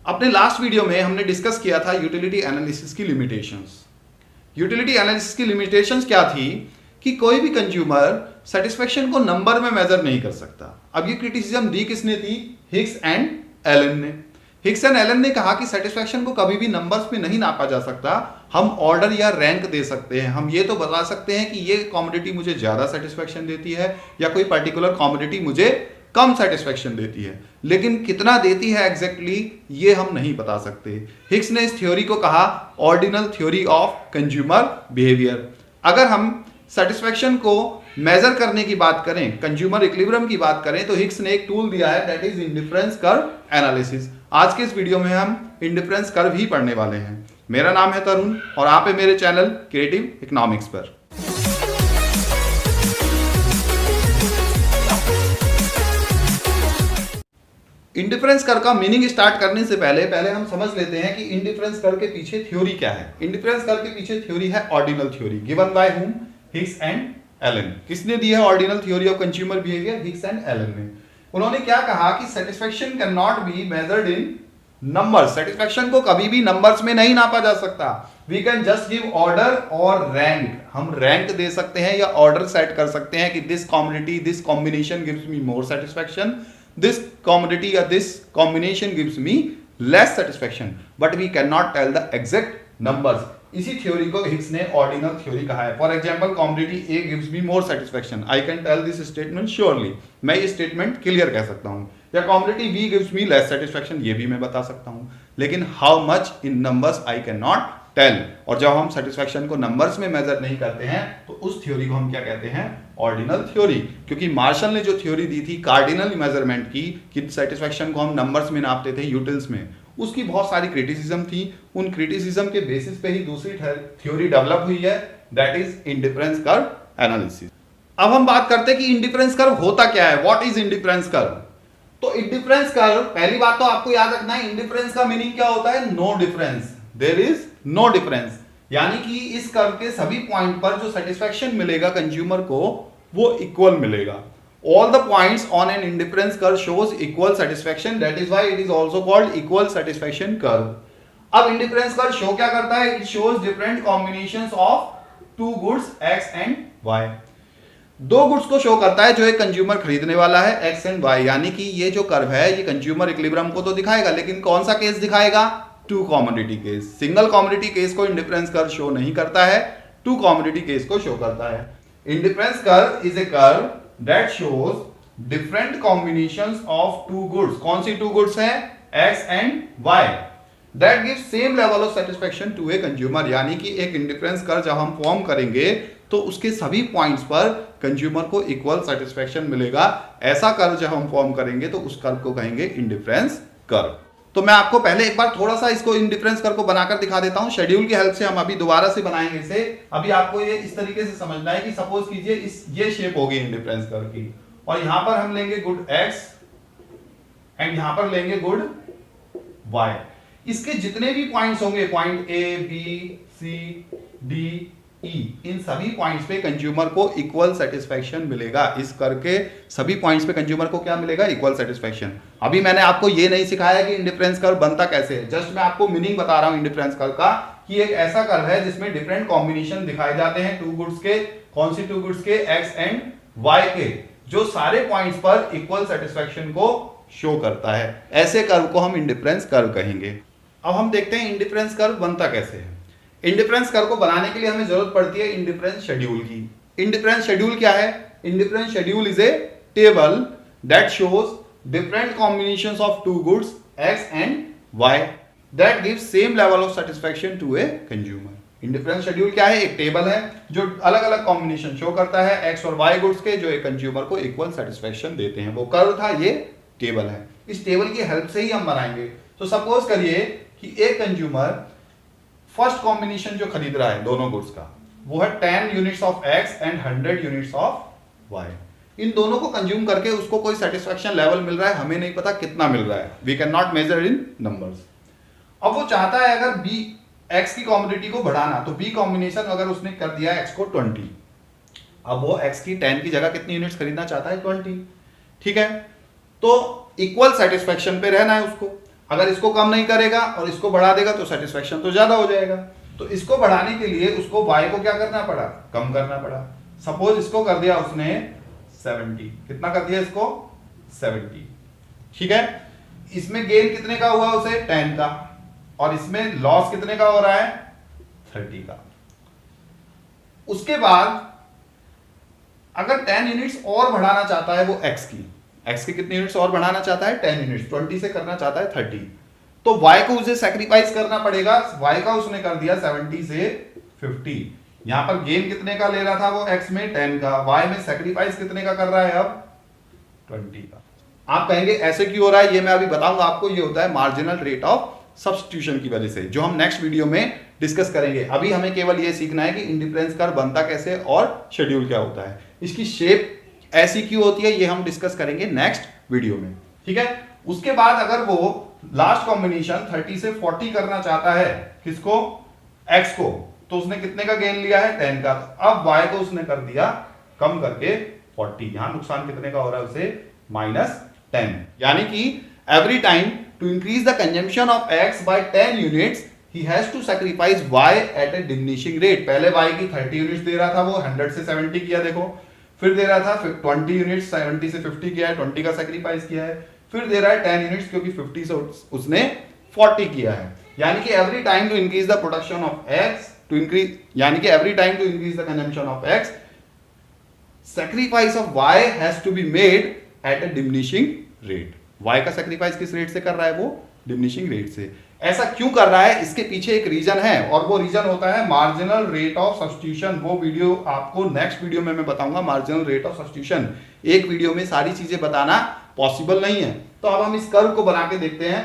अपने last video में हमने डिस्कस किया था यूटिलिटी एनालिसिस की लिमिटेशंस। यूटिलिटी एनालिसिस की लिमिटेशंस क्या थी कि कोई भी कंज्यूमर सेटिस्फेक्शन को नंबर में मेजर नहीं कर सकता। अब ये क्रिटिसिज्म दी किसने थी? हिक्स एंड एलन ने। हिक्स एंड एलन ने कहा कि सेटिस्फेक्शन को कभी भी नंबर्स में नहीं नापा जा सकता, हम ऑर्डर या रैंक दे सकते हैं। हम ये तो बता सकते हैं कि ये कमोडिटी मुझे ज्यादा सेटिस्फेक्शन देती है या कोई पर्टिकुलर कमोडिटी मुझे कम सेटिस्फेक्शन देती है, लेकिन कितना देती है एग्जैक्टली ये हम नहीं बता सकते। हिक्स ने इस थ्योरी को कहा ordinal theory of consumer behaviour. अगर हम सेटिस्फेक्शन को मेजर करने की बात करें, कंज्यूमर इक्विलिब्रियम की बात करें, तो हिक्स ने एक टूल दिया है, that is indifference curve analysis. आज के इस वीडियो में हम इंडिफरेंस कर्व ही पढ़ने वाले हैं। मेरा नाम है तरुण और आप है मेरे चैनल क्रिएटिव इकोनॉमिक्स पर। इंडिफरेंस कर्व का मीनिंग स्टार्ट करने से पहले हम समझ लेते हैं कि इंडिफरेंस कर्व के पीछे थ्योरी क्या है। इंडिफरेंस कर्व के पीछे थ्योरी है ordinal theory, given by whom? Hicks and Allen. किसने दी है ordinal theory of consumer behaviour? Hicks and Allen ने। उन्होंने क्या कहा कि satisfaction can not be measured in numbers. Satisfaction को कभी भी नंबर्स में नहीं नापा जा सकता। We can just give order और रैंक। हम रैंक दे सकते हैं या ऑर्डर सेट कर सकते हैं कि this combination, this combination gives me more satisfaction, this commodity or this combination gives me less satisfaction, but we cannot tell the exact numbers. इसी थ्योरी को हिक्स ने ऑर्डिनल थ्योरी कहा है। For example commodity A gives me more satisfaction, I can tell this statement surely, मैं ये statement clear कह सकता हूँ। या commodity B gives me less satisfaction, ये भी मैं बता सकता हूँ, लेकिन how much in numbers I can not tell. और जब हम सेटिस्फेक्शन को नंबर्स में मेजर नहीं करते हैं तो उस थ्योरी को हम क्या कहते हैं? Ordinal theory. क्योंकि मार्शल ने जो थ्योरी दी थी कार्डिनल मेजरमेंट की, कि सेटिस्फेक्शन को हम नंबर्स में नापते थे यूटिल्स में, उसकी बहुत सारी क्रिटिसिज्म थी। उन क्रिटिसिज्म के बेसिस पे ही दूसरी थ्योरी डेवलप हुई है, that is indifference curve analysis. अब हम बात करते हैं कि इंडिफरेंस कर्व होता क्या है, व्हाट इज इंडिफरेंस कर्व। तो इंडिफरेंस कर्व, पहली बात तो आपको याद रखना है, इंडिफरेंस का मीनिंग क्या होता है? No difference, there is no difference. यानी कि इस कर्व के सभी पॉइंट पर जो सेटिस्फेक्शन मिलेगा कंज्यूमर को वो इक्वल मिलेगा। All the points on an indifference curve shows equal satisfaction, that is why it is also called equal satisfaction curve. अब इंडिफरेंस कर्व शो क्या करता है? It shows different combinations of two goods x and y. दो goods को show करता है जो एक कंज्यूमर खरीदने वाला है, एक्स एंड वाई। यानी कि ये जो कर्व है ये कंज्यूमर इक्विलिब्रियम को तो दिखाएगा, लेकिन कौन सा केस दिखाएगा? Two commodity case. Single commodity case को इंडिफरेंस कर्व शो नहीं करता है, टू कॉमोडिटी केस को शो करता है। Indifference curve is a curve that shows different combinations of two goods. कौन सी टू गुड्स हैं? X and y. That gives same level of satisfaction to a consumer. यानी कि एक इंडिफरेंस कर्व जब हम फॉर्म करेंगे तो उसके सभी पॉइंट्स पर कंज्यूमर को इक्वल सेटिस्फेक्शन मिलेगा। ऐसा कर्व जब हम फॉर्म करेंगे तो उस कर्व को कहेंगे इंडिफरेंस कर्व। तो मैं आपको पहले एक बार थोड़ा सा इसको इंडिफरेंस कर्व को बनाकर दिखा देता हूं। शेड्यूल की हेल्प से हम अभी दोबारा से बनाएंगे इसे। अभी आपको ये इस तरीके से समझना है कि सपोज कीजिए ये शेप होगी इंडिफरेंस कर्व की, और यहां पर हम लेंगे गुड x एंड यहां पर लेंगे गुड y। इसके जितने भी पॉइंट्स होंगे, point A, B, C, D, E, इन सभी पॉइंट्स पे कंज्यूमर को इक्वल सेटिस्फेक्शन मिलेगा। इस कर्व के सभी पॉइंट्स पे कंज्यूमर को क्या मिलेगा? Equal satisfaction. अभी मैंने आपको ये नहीं सिखाया कि इंडिफरेंस कर्व बनता कैसे है, जस्ट मैं आपको मीनिंग बता रहा हूं इंडिफरेंस कर्व का, कि एक ऐसा कर्व है जिसमें डिफरेंट कॉम्बिनेशन दिखाए जाते हैं टू गुड्स के। कौन सी टू गुड्स के? एक्स एंड वाई के, जो सारे पॉइंट्स पर इक्वल सेटिस्फेक्शन को शो करता है। ऐसे कर्व को हम इंडिफरेंस कर्व कहेंगे। अब हम देखते हैं इंडिफरेंस कर्व बनता कैसे है। इंडिफरेंस कर्व को बनाने के लिए हमें जरूरत पड़ती है इंडिफरेंस शेड्यूल की। इंडिफरेंस शेड्यूल क्या है? Indifference schedule is a table that shows different combinations of two goods x and y that gives same level of satisfaction to a consumer. Indifference schedule क्या है? एक टेबल है जो अलग अलग कॉम्बिनेशन शो करता है एक्स और वाई गुड्स के, जो एक कंज्यूमर को इक्वल सेटिस्फेक्शन देते हैं। वो कर्व था, ये टेबल है। इस टेबल की हेल्प से ही हम बनाएंगे। तो सपोज करिए कि एक कंज्यूमर फर्स्ट कॉम्बिनेशन जो खरीद रहा है दोनों गुड्स का, वो है 10 units of X and 100 units of Y. इन दोनों को कंज्यूम करके उसको कोई सेटिस्फेक्शन लेवल मिल रहा है, हमें नहीं पता कितना मिल रहा है, we can not measure in numbers. अब वो चाहता है अगर बी एक्स की कॉमोडिटी को बढ़ाना, तो बी कॉम्बिनेशन अगर उसने कर दिया एक्स को 20, अब वो एक्स की 10 की जगह कितनी यूनिट्स खरीदना चाहता है? 20। ठीक है, तो इक्वल सेटिस्फेक्शन पे रहना है उसको। अगर इसको कम नहीं करेगा और इसको बढ़ा देगा तो सेटिस्फेक्शन तो ज्यादा हो जाएगा। तो इसको बढ़ाने के लिए उसको y को क्या करना पड़ा, कम करना पड़ा। सपोज इसको कर दिया उसने 70, कितना कर दिया इसको 70, ठीक है। इसमें गेन कितने का हुआ उसे 10 का, और इसमें लॉस कितने का हो रहा है 30 का। उसके बाद अगर 10 यूनिट्स और बढ़ाना चाहता है वो x की कितनी यूनिट्स और बढ़ाना चाहता है 10 यूनिट्स, 20 से करना चाहता है 30, तो y को उसे सैक्रिफाइस करना पड़ेगा। y का उसने कर दिया 70 से 50। यहां पर गेन कितने का ले रहा था वो x में 10 का, y में सैक्रिफाइस कितने का कर रहा है अब 20 का। आप कहेंगे ऐसे क्यों हो रहा है, ये मैं अभी बताऊंगा आपको। ये होता है मार्जिनल रेट ऑफ सब्स्टिट्यूशन की वजह से, जो हम नेक्स्ट वीडियो में डिस्कस करेंगे। अभी हमें केवल ये सीखना है कि इंडिफरेंस कर्व बनता कैसे और शेड्यूल क्या होता है, इसकी शेप ऐसी क्यों होती है, ये हम डिस्कस करेंगे नेक्स्ट वीडियो में, ठीक है। उसके बाद अगर वो लास्ट कॉम्बिनेशन 30 से 40 करना चाहता है, किसको x को, तो उसने कितने का गेन लिया है 10 का, तो अब y को उसने कर दिया कम करके 40। यहां नुकसान कितने का हो रहा है उसे -10, यानी कि every time to increase the consumption of x by 10 units he has to sacrifice y at a diminishing rate। पहले y की 30 यूनिट्स दे रहा था, वो 100 से 70 किया, देखो। फिर दे रहा था 20 यूनिट्स, 70 से 50 किया है, 20 का सैक्रिफाइस किया है। फिर दे रहा है 10 यूनिट्स, क्योंकि 50 से उसने 40 किया है। यानी कि every time to increase the production of x to increase, यानी कि every time to increase the consumption of x, sacrifice of y has to be made at a diminishing rate। y का सैक्रिफाइस किस rate से कर रहा है वो diminishing rate से। ऐसा क्यों कर रहा है, इसके पीछे एक रीजन है, और वो रीजन होता है मार्जिनल रेट ऑफ सब्स्टिट्यूशन। वो वीडियो आपको नेक्स्ट वीडियो में मैं बताऊंगा, मार्जिनल रेट ऑफ सब्स्टिट्यूशन। एक वीडियो में सारी चीजें बताना पॉसिबल नहीं है। तो अब हम इस कर्व को बना के देखते हैं।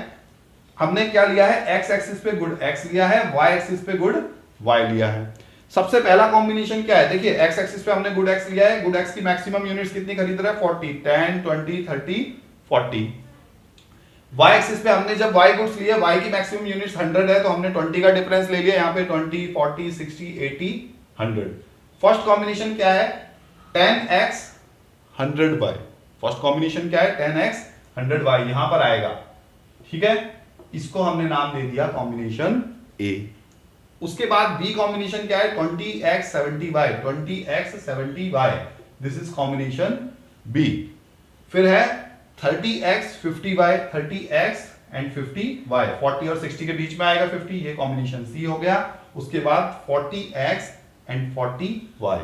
हमने क्या लिया है, एक्स एक्सिस पे गुड x लिया है, y एक्सिस पे गुड y लिया है। सबसे पहला कॉम्बिनेशन क्या है, देखिए एक्स एक्सिस पे हमने गुड x लिया है। गुड x की मैक्सिमम यूनिट्स कितनी खरीद रहा है 40, 10, 20, 30, 40। y एक्सिस पे हमने जब y गुड्स लिए, y की मैक्सिमम यूनिट्स 100 है, तो हमने 20 का डिफरेंस ले लिया। यहाँ पे 20, 40, 60, 80, 100। फर्स्ट कॉम्बिनेशन क्या है 10x 100y। फर्स्ट कॉम्बिनेशन क्या है 10x 100y, यहां पर आएगा, ठीक है। इसको हमने नाम दे दिया कॉम्बिनेशन A। उसके बाद B कॉम्बिनेशन क्या है 20x 70y, 20x 70y, this is combination B। फिर है 30x 50y, 30x and 50y, 40 और 60 के बीच में आएगा 50, ये कॉम्बिनेशन C हो गया। उसके बाद 40x and 40y,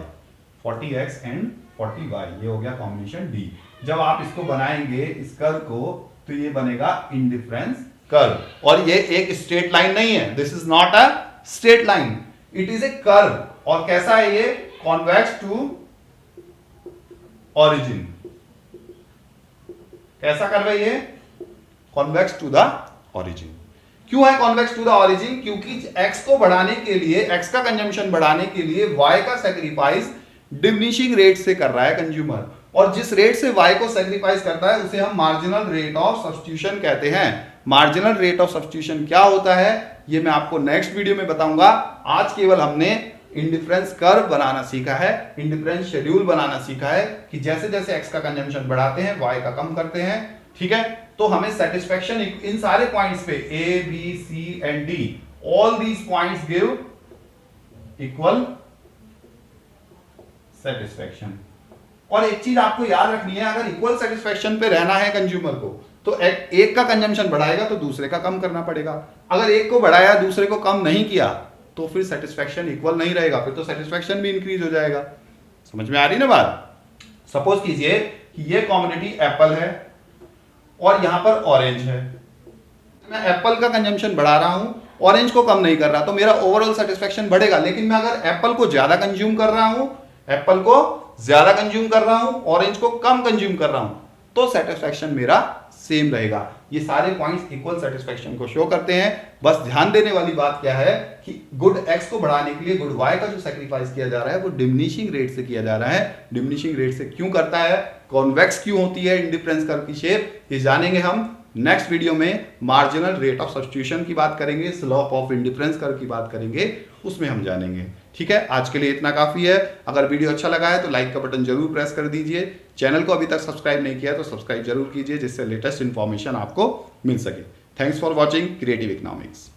40x and 40y, ये हो गया कॉम्बिनेशन D। जब आप इसको बनाएंगे इस कर्व को, तो ये बनेगा इंडिफरेंस कर्व। और ये एक स्ट्रेट लाइन नहीं है, this is not a straight line, it is a curve. और कैसा है ये, कॉन्वेक्स टू ऑरिजिन। कैसा कर्व है ये, कॉन्वेक्स टू द ऑरिजिन। क्यों है कॉन्वेक्स टू द ऑरिजिन, क्योंकि x को बढ़ाने के लिए, x का कंजम्पशन बढ़ाने के लिए y का सैक्रिफाइस डिमिनिशिंग रेट से कर रहा है कंज्यूमर, और जिस रेट से y को सैक्रिफाइस करता है उसे हम मार्जिनल रेट ऑफ सब्स्टिट्यूशन कहते हैं। मार्जिनल रेट ऑफ सब्स्टिट्यूशन क्या होता है ये मैं आपको नेक्स्ट वीडियो में बताऊंगा। आज केवल हमने इंडिफरेंस कर्व बनाना सीखा है, इंडिफरेंस शेड्यूल बनाना सीखा है, कि जैसे जैसे x का कंजम्पशन बढ़ाते हैं y का कम करते हैं, ठीक है। तो हमें सेटिस्फेक्शन इन सारे पॉइंट्स पे A, B, C and D, all these points give equal satisfaction. और एक चीज आपको याद रखनी है, अगर इक्वल सेटिस्फेक्शन पे रहना है कंज्यूमर को, तो एक का कंजम्पशन बढ़ाएगा तो दूसरे का कम करना पड़ेगा। अगर एक को बढ़ाया दूसरे को कम नहीं किया तो फिर सेटिस्फेक्शन इक्वल नहीं रहेगा, फिर तो सेटिस्फेक्शन भी इंक्रीज हो जाएगा। समझ में आ रही ना बात। सपोज कीजिए कि ये कॉमोडिटी एप्पल है और यहां पर ऑरेंज है। मैं एप्पल का कंजम्पशन बढ़ा रहा हूं, ऑरेंज को कम नहीं कर रहा, तो मेरा ओवरऑल सेटिस्फेक्शन बढ़ेगा। लेकिन मैं अगर एप्पल को ज्यादा कंज्यूम कर रहा हूं, एप्पल को ज्यादा कंज्यूम कर रहा हूं, ऑरेंज को कम कंज्यूम कर रहा हूं, तो सेटिस्फेक्शन मेरा सेम रहेगा। ये सारे पॉइंट्स इक्वल सेटिस्फेक्शन को शो करते हैं। बस ध्यान देने वाली बात क्या है कि गुड x को बढ़ाने के लिए गुड y का जो सैक्रिफाइस किया जा रहा है वो डिमिनिशिंग रेट से किया जा रहा है। डिमिनिशिंग रेट से क्यों करता है, कॉन्वेक्स क्यों होती है इंडिफरेंस कर्व की शेप, ये जानेंगे हम नेक्स्ट वीडियो में। मार्जिनल रेट ऑफ सब्स्टिट्यूशन की बात करेंगे, स्लोप ऑफ इंडिफरेंस कर्व की बात करेंगे, उसमें हम जानेंगे। ठीक है, आज के लिए इतना काफी है। अगर वीडियो अच्छा लगा है तो लाइक का बटन जरूर प्रेस कर दीजिए। चैनल को अभी तक सब्सक्राइब नहीं किया तो सब्सक्राइब जरूर कीजिए, जिससे लेटेस्ट इंफॉर्मेशन आपको मिल सके। Thanks for watching creative economics.